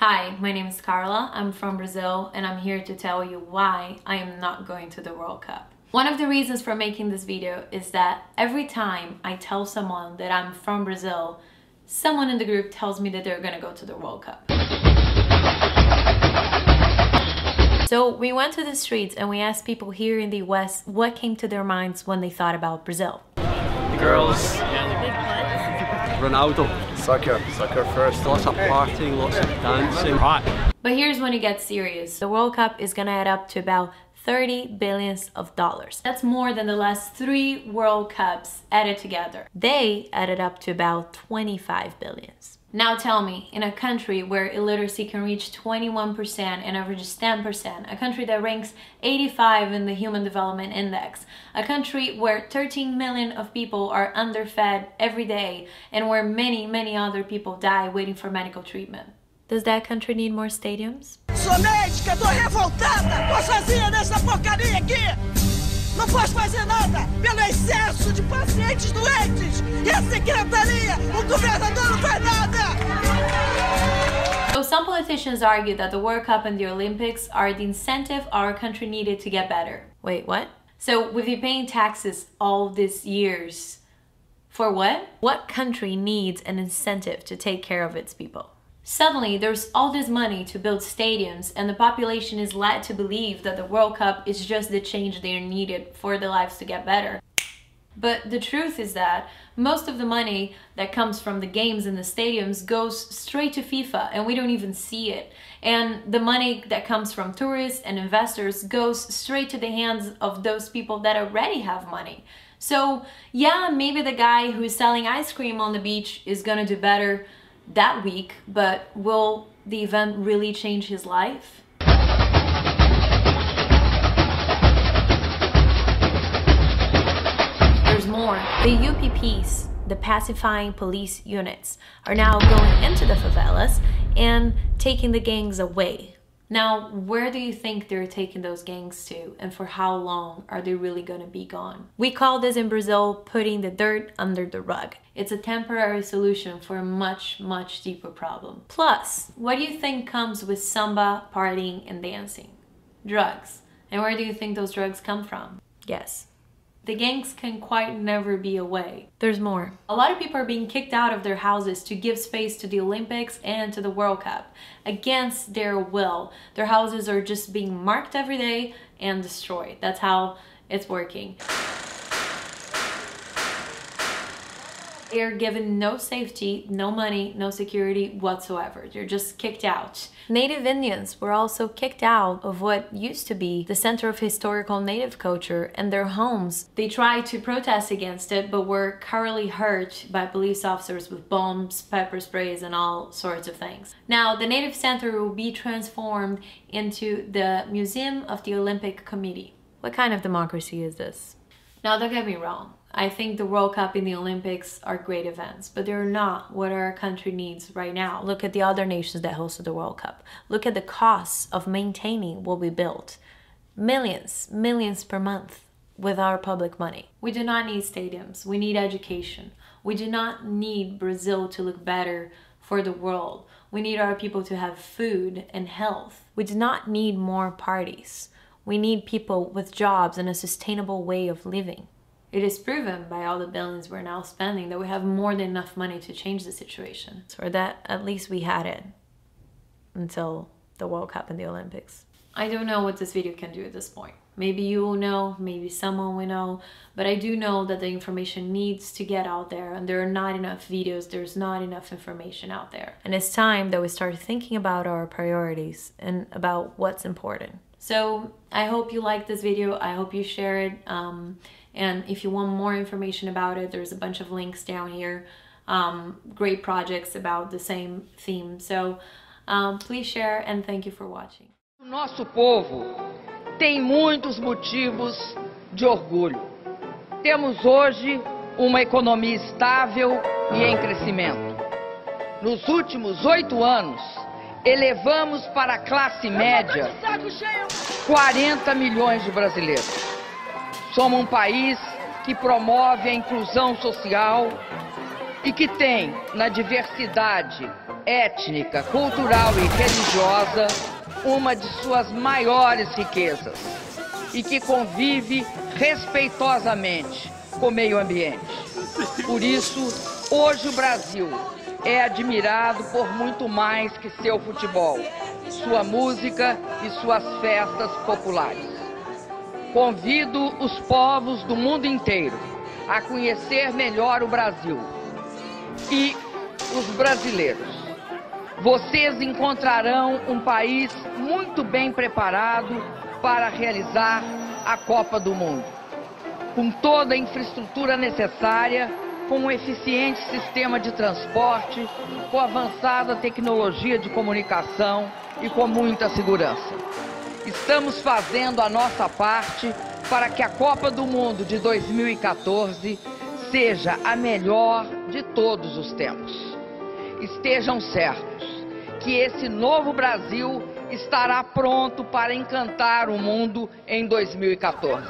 Hi, my name is Carla, I'm from Brazil, and I'm here to tell you why I am not going to the World Cup. One of the reasons for making this video is that every time I tell someone that I'm from Brazil, someone in the group tells me that they're gonna go to the World Cup. So we went to the streets and we asked people here in the US what came to their minds when they thought about Brazil. The girls, Ronaldo, soccer first, lots of partying, lots of dancing. Right. But here's when it gets serious. The World Cup is gonna add up to about $30 billion. That's more than the last 3 World Cups added together. They added up to about 25 billion. Now tell me, in a country where illiteracy can reach 21% and averages 10%, a country that ranks 85 in the Human Development Index, a country where 13 million of people are underfed every day, and where many other people die waiting for medical treatment. Does that country need more stadiums? Sou médica, tô revoltada, tô sozinha nessa porcaria aqui. Não posso fazer nada pelo excesso de pacientes doentes. E a secretaria, o governador não faz nada. So some politicians argue that the World Cup and the Olympics are the incentive our country needed to get better. Wait, what? So we've been paying taxes all these years. For what? What country needs an incentive to take care of its people? Suddenly, there's all this money to build stadiums, and the population is led to believe that the World Cup is just the change they are needed for their lives to get better. But the truth is that most of the money that comes from the games and the stadiums goes straight to FIFA, and we don't even see it. And the money that comes from tourists and investors goes straight to the hands of those people that already have money. So yeah, maybe the guy who's selling ice cream on the beach is gonna do better that week, but will the event really change his life? There's more. The UPPs, the pacifying police units, are now going into the favelas and taking the gangs away. Now, where do you think they're taking those gangs to, and for how long are they really gonna be gone? We call this in Brazil putting the dirt under the rug. It's a temporary solution for a much deeper problem. Plus, what do you think comes with samba, partying, and dancing? Drugs. And where do you think those drugs come from? Guess. The gangs can quite never be away. There's more. A lot of people are being kicked out of their houses to give space to the Olympics and to the World Cup. Against their will. Their houses are just being marked every day and destroyed. That's how it's working. They are given no safety, no money, no security whatsoever. They're just kicked out. Native Indians were also kicked out of what used to be the center of historical native culture and their homes. They tried to protest against it, but were thoroughly hurt by police officers with bombs, pepper sprays, and all sorts of things. Now, the Native Center will be transformed into the Museum of the Olympic Committee. What kind of democracy is this? Now, don't get me wrong. I think the World Cup and the Olympics are great events, but they're not what our country needs right now. Look at the other nations that hosted the World Cup. Look at the costs of maintaining what we built. Millions per month with our public money. We do not need stadiums. We need education. We do not need Brazil to look better for the world. We need our people to have food and health. We do not need more parties. We need people with jobs and a sustainable way of living. It is proven by all the billions we're now spending that we have more than enough money to change the situation. Or that at least we had it until the World Cup and the Olympics. I don't know what this video can do at this point. Maybe you will know, maybe someone will know, but I do know that the information needs to get out there, and there are not enough videos, there's not enough information out there. And it's time that we start thinking about our priorities and about what's important. So I hope you like this video, I hope you share it. And if you want more information about it, there's a bunch of links down here. Great projects about the same theme. So please share, and thank you for watching. O nosso povo tem muitos motivos de orgulho. Temos hoje uma economia estável e em crescimento. Nos últimos 8 anos, elevamos para a classe média 40 milhões de brasileiros. Somos um país que promove a inclusão social e que tem, na diversidade, étnica, cultural e religiosa, uma de suas maiores riquezas, e que convive respeitosamente com o meio ambiente. Por isso, hoje o Brasil é admirado por muito mais que seu futebol, sua música e suas festas populares. Convido os povos do mundo inteiro a conhecer melhor o Brasil e os brasileiros. Vocês encontrarão um país muito bem preparado para realizar a Copa do Mundo, com toda a infraestrutura necessária, com um eficiente sistema de transporte, com avançada tecnologia de comunicação e com muita segurança. Estamos fazendo a nossa parte para que a Copa do Mundo de 2014 seja a melhor de todos os tempos. Estejam certos que esse novo Brasil estará pronto para encantar o mundo em 2014.